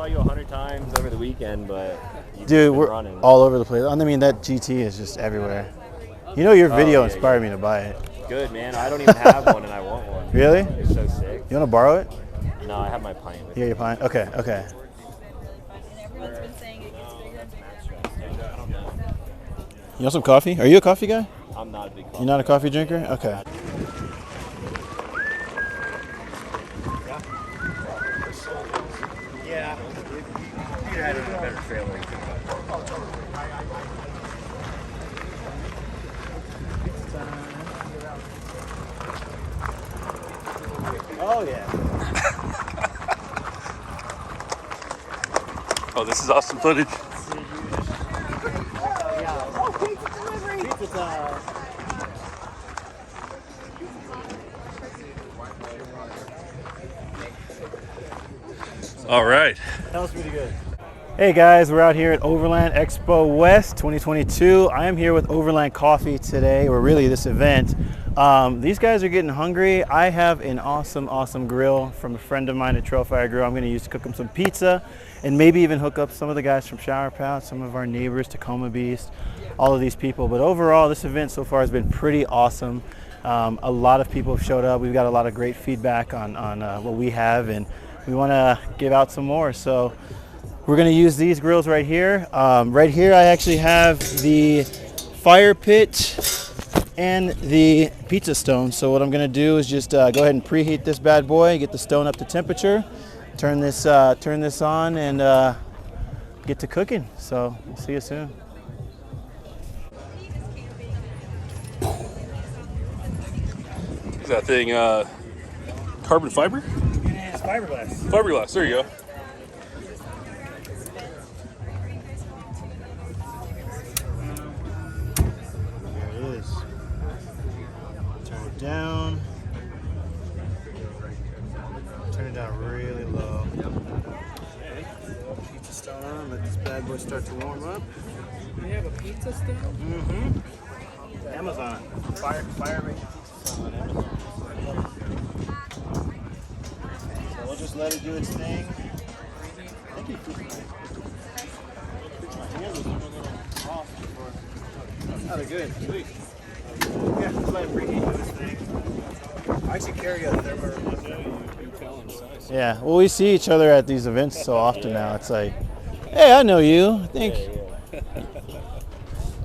saw you 100 times over the weekend, but dude, we're running. all over the place. I mean, that GT is just everywhere. You know, your video inspired me to buy it. Good, man. I don't even have one, and I want one. Really? It's so sick. You want to borrow it? No, I have my pint with Yeah, your pint? Okay, okay. Everyone's been saying it gets bigger and bigger. You want some coffee? Are you a coffee guy? I'm not a big coffee. You're not a coffee drinker? Okay. Yeah. You had a better trailer. Oh, yeah. Oh, this is awesome footage. All right. That was pretty good. Hey guys, we're out here at Overland Expo West 2022. I am here with Overland Coffee today, or really this event. These guys are getting hungry. I have an awesome grill from a friend of mine at Trail Fire Grill. I'm going to use to cook them some pizza and maybe even hook up some of the guys from Shower Pouch, some of our neighbors, Tacoma Beast, all of these people. But overall, this event so far has been pretty awesome. A lot of people have showed up. We've got a lot of great feedback on what we have, and we want to give out some more. So we're going to use these grills right here. Right here I actually have the fire pit and the pizza stone. So what I'm going to do is just go ahead and preheat this bad boy, get the stone up to temperature, turn this on, and get to cooking. So we'll see you soon. Is that thing carbon fiber? It's fiberglass. Fiberglass, there you go. There it is. Turn it down. Turn it down really low. Okay. Pizza stone on. Let this bad boy start to warm up. You have a pizza still? Mm-hmm. Amazon. Fire making pizza stone on Amazon. So we'll just let it do its thing. Thank you. My hands are a little off before. That's not good. Sweet. Yeah, just let it preheat do its thing. I actually carry a thermometer. Yeah, well, we see each other at these events so often now. It's like, hey, I know you. I think. Yeah.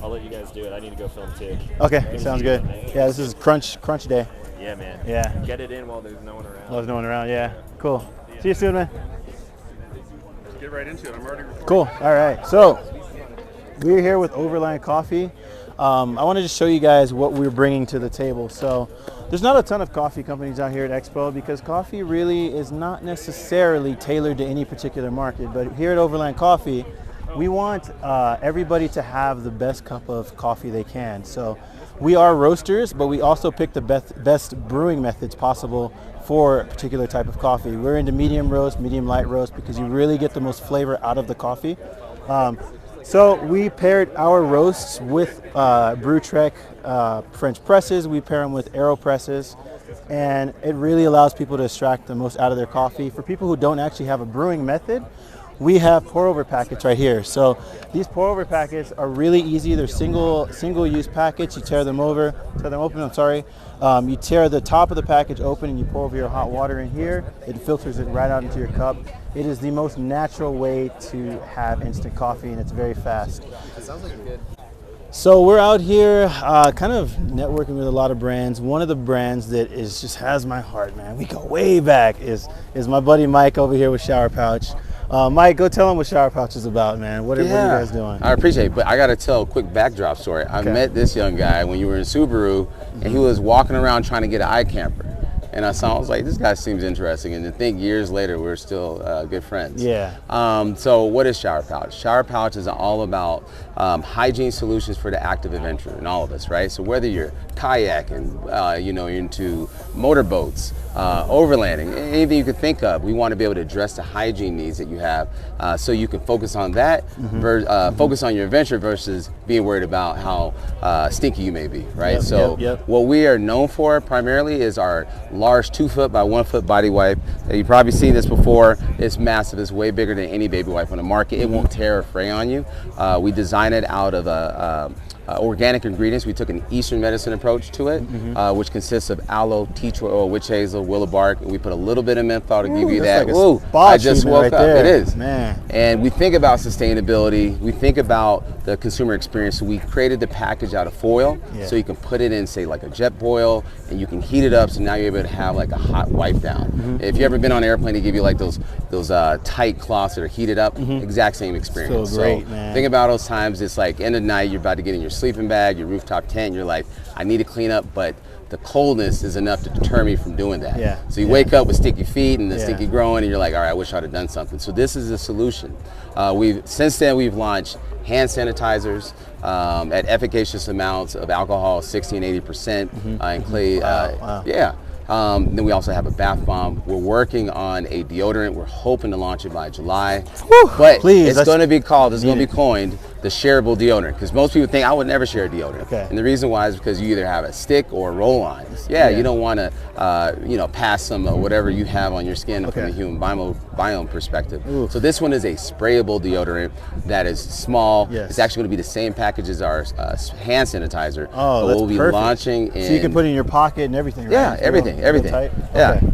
I'll let you guys do it. I need to go film too. Okay, sounds good. Yeah, this is crunch day. Yeah, man. Yeah. Get it in while there's no one around. While there's no one around. Yeah, cool. See you soon, man. Let's get right into it. I'm already recording. Cool. All right. So we're here with Overland Coffee. I want to just show you guys what we're bringing to the table. So there's not a ton of coffee companies out here at Expo because coffee really is not necessarily tailored to any particular market. But here at Overland Coffee, we want everybody to have the best cup of coffee they can. So we are roasters, but we also pick the best brewing methods possible for a particular type of coffee. We're into medium roast, medium light roast, because you really get the most flavor out of the coffee. So we paired our roasts with BrewTrek French presses. We pair them with AeroPresses, and it really allows people to extract the most out of their coffee. For people who don't actually have a brewing method, we have pour-over packets right here. So these pour-over packets are really easy. They're single-use packets. You tear them open. You tear the top of the package open and you pour over your hot water in here. It filters it right out into your cup. It is the most natural way to have instant coffee, and it's very fast. It sounds like good. So we're out here kind of networking with a lot of brands. One of the brands that just has my heart, man, we go way back, is my buddy Mike over here with Shower Pouch. Mike, go tell them what Shower Pouch is about, man. What are you guys doing? I appreciate it, but I got to tell a quick backdrop story. I met this young guy when you were in Subaru, and he was walking around trying to get an iCamper. And I was like, this guy seems interesting. And to think years later, we're still good friends. Yeah. So what is Shower Pouch? Shower Pouch is all about hygiene solutions for the active adventurer and all of us, right? So whether you're kayaking, you're into motorboats, overlanding, anything you can think of, we want to be able to address the hygiene needs that you have, so you can focus on that, focus on your adventure versus being worried about how stinky you may be, right? What we are known for primarily is our large 2-foot by 1-foot body wipe. You've probably seen this before. It's massive. It's way bigger than any baby wipe on the market. It won't tear or fray on you. We designed it out of organic ingredients. We took an Eastern medicine approach to it, which consists of aloe, tea tree oil, witch hazel, willow bark, and we put a little bit of menthol to give you that. Like Ooh, I just woke right up. There. It is. Man. And we think about sustainability. We think about the consumer experience. So we created the package out of foil, so you can put it in, say, like a jet boil, and you can heat it up. So now you're able to have like a hot wipe down. If you ever been on an airplane, they give you like those tight cloths that are heated up. Exact same experience. So great, man. Think about those times. It's like end of night. You're about to get in your sleeping bag, your rooftop tent. You're like, I need to clean up, but the coldness is enough to deter me from doing that. So you wake up with sticky feet and the sticky growing, and you're like, all right, I wish I'd have done something. So this is a solution. Since then we've launched hand sanitizers at efficacious amounts of alcohol, 60 and 80%, and clay. Then we also have a bath bomb. We're working on a deodorant. We're hoping to launch it by July. But it's going to be called, it's going to be coined the shareable deodorant, because most people think I would never share a deodorant. And the reason why is because you either have a stick or a roll-on. You don't want to pass some of whatever you have on your skin from the human biome perspective. So this one is a sprayable deodorant that is small. It's actually going to be the same package as our hand sanitizer. Oh, but that's we'll be perfect. launching in, so you can put it in your pocket and everything, right? Everything.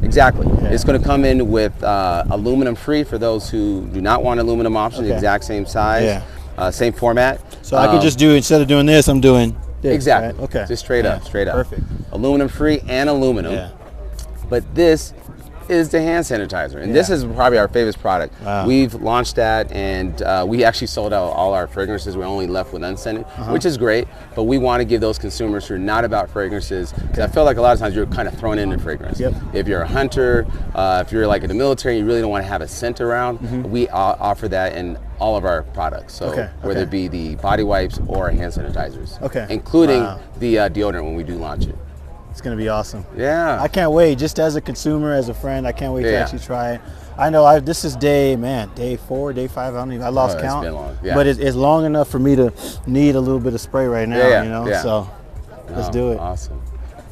Exactly. It's going to come in with aluminum free for those who do not want aluminum option, the exact same size, same format. So I could just do, instead of doing this, I'm doing this. Exactly. Right? Okay. Just straight up. Perfect. Aluminum free and aluminum. But this is the hand sanitizer, and this is probably our favorite product. We've launched that, and we actually sold out all our fragrances. We're only left with unscented, which is great, but we want to give those consumers who are not about fragrances, because I feel like a lot of times you're kind of thrown into fragrance. If you're a hunter, if you're like in the military, you really don't want to have a scent around, we offer that in all of our products. So whether it be the body wipes or hand sanitizers, including the deodorant when we do launch it. It's going to be awesome. I can't wait. Just as a consumer, as a friend, I can't wait to actually try it. I know this is day 4, day 5. I lost count. It's been long. But it's long enough for me to need a little bit of spray right now. You know. So let's do it. Awesome.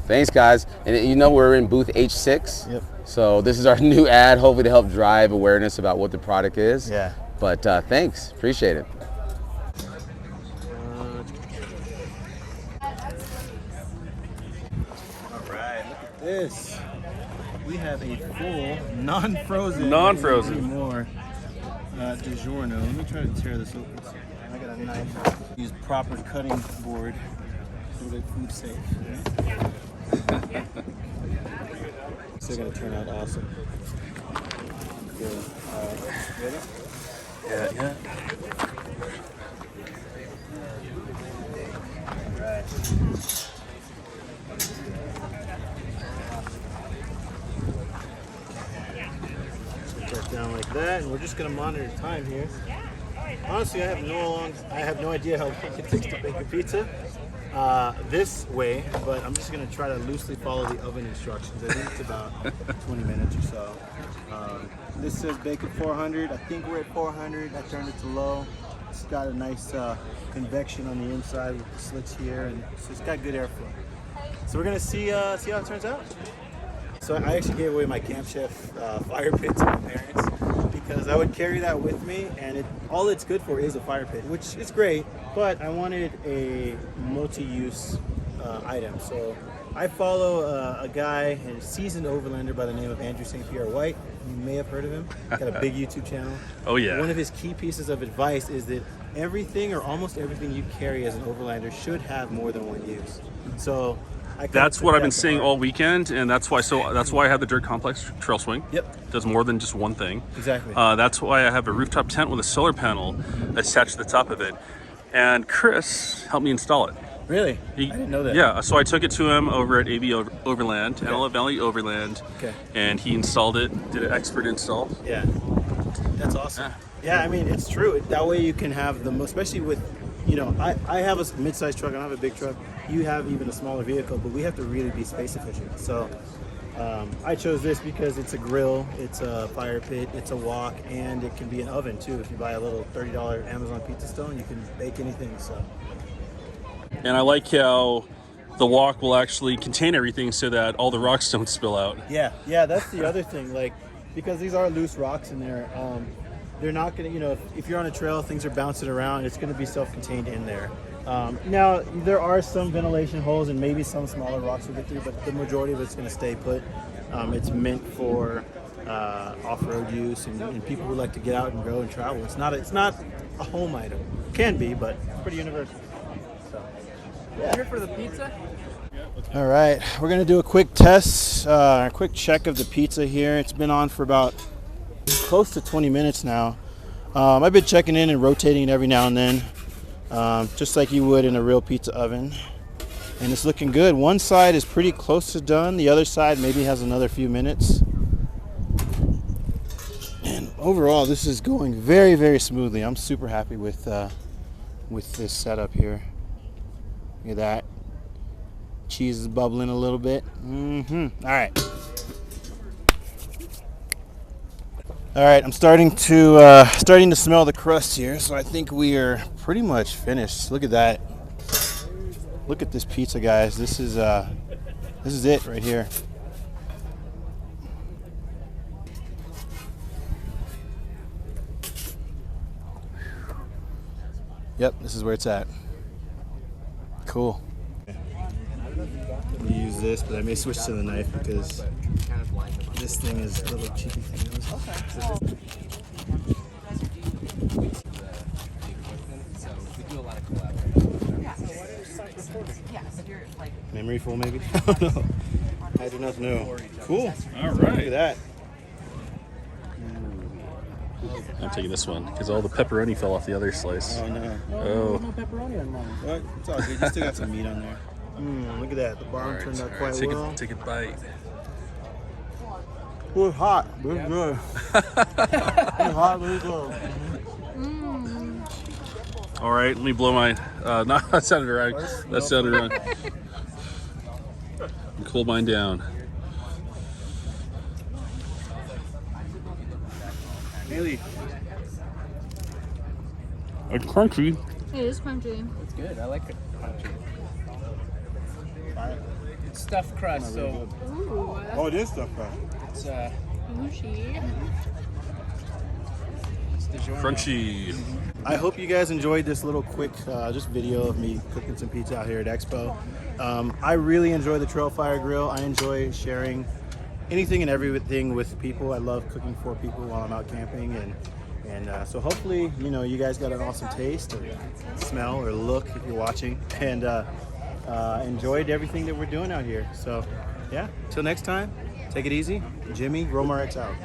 Thanks, guys. And we're in booth H6. So this is our new ad, hopefully to help drive awareness about what the product is. But thanks. Appreciate it. This, we have a full non-frozen anymore DiGiorno. Let me try to tear this open. I got a knife. Use proper cutting board so that food safe. Still gonna turn out awesome. Good. All right. Ready? Yeah. All right. Down like that, and we're just gonna monitor time here. Honestly, I have no idea how long it takes to bake a pizza this way, but I'm just gonna try to loosely follow the oven instructions. I think it's about 20 minutes or so. This says bake at 400. I think we're at 400. I turned it to low. It's got a nice convection on the inside with the slits here, and so it's got good airflow. So we're gonna see how it turns out. So I actually gave away my Camp Chef fire pit to my parents because I would carry that with me, and all it's good for is a fire pit, which is great, but I wanted a multi-use item. So I follow a guy, a seasoned overlander by the name of Andrew St. Pierre White. You may have heard of him. Got a big YouTube channel. Oh yeah. One of his key pieces of advice is that everything or almost everything you carry as an overlander should have more than one use. So that's what I've been saying all weekend, and that's why I have the Dirt Complex trail swing. Does more than just one thing. Exactly. That's why I have a rooftop tent with a solar panel attached to the top of it, and Chris helped me install it. Really? I didn't know that. Yeah, so I took it to him over at AB Overland, Antelope Valley Overland, and he installed it, did an expert install. Yeah, that's awesome. Yeah, I mean, it's true. That way you can have the most, especially with, I have a mid-sized truck, I don't have a big truck. You have even a smaller vehicle, but we have to really be space efficient. So I chose this because it's a grill, it's a fire pit, it's a wok, and it can be an oven too. If you buy a little $30 Amazon pizza stone, you can bake anything. So. And I like how the wok will actually contain everything so that all the rocks don't spill out. Yeah, yeah, that's the other thing. Like, because these are loose rocks in there, they're not gonna, you know, if you're on a trail, things are bouncing around, it's gonna be self-contained in there. Now, there are some ventilation holes and maybe some smaller rocks will get through, but the majority of it's gonna stay put. It's meant for off-road use and people who like to get out and go and travel. It's not a home item. It can be, but it's pretty universal. So, yeah. Here for the pizza? All right, we're gonna do a quick test, a quick check of the pizza here. It's been on for about close to 20 minutes now. I've been checking in and rotating it every now and then, just like you would in a real pizza oven. And it's looking good. One side is pretty close to done. The other side maybe has another few minutes. And overall, this is going very, very smoothly. I'm super happy with this setup here. Look at that. Cheese is bubbling a little bit. All right, I'm starting to smell the crust here, so I think we are pretty much finished. Look at that. Look at this pizza, guys. This is it right here. Yep, this is where it's at. Cool. I'm gonna use this, but I may switch to the knife because this thing is a little cheeky thing. Memory full, maybe? I don't know. I do not know. Cool. All right. Look at that. I'm taking this one because all the pepperoni fell off the other slice. Oh, no. Oh. No pepperoni on mine. What? It's all good. You still got some meat on there. Look at that. The bottom turned out quite well. Take a bite. Ooh, it's hot. It's good. It's hot, really good. All right, let me blow mine. No, that sounded right. That sounded right. Cool mine down. Haley. It's crunchy. It is crunchy. It's good. I like it crunchy. It's stuffed crust, so Ooh. Oh, it is stuffed crust. it's Mushy. it's DiGiorno. Crunchy. I hope you guys enjoyed this little quick just video of me cooking some pizza out here at Expo. I really enjoy the Trail Fire Grill. I enjoy sharing anything and everything with people. I love cooking for people while I'm out camping, and so hopefully, you know, you guys got an awesome taste or smell or look if you're watching, and enjoyed everything that we're doing out here. So yeah, till next time, take it easy. Jimmy, Romarx out.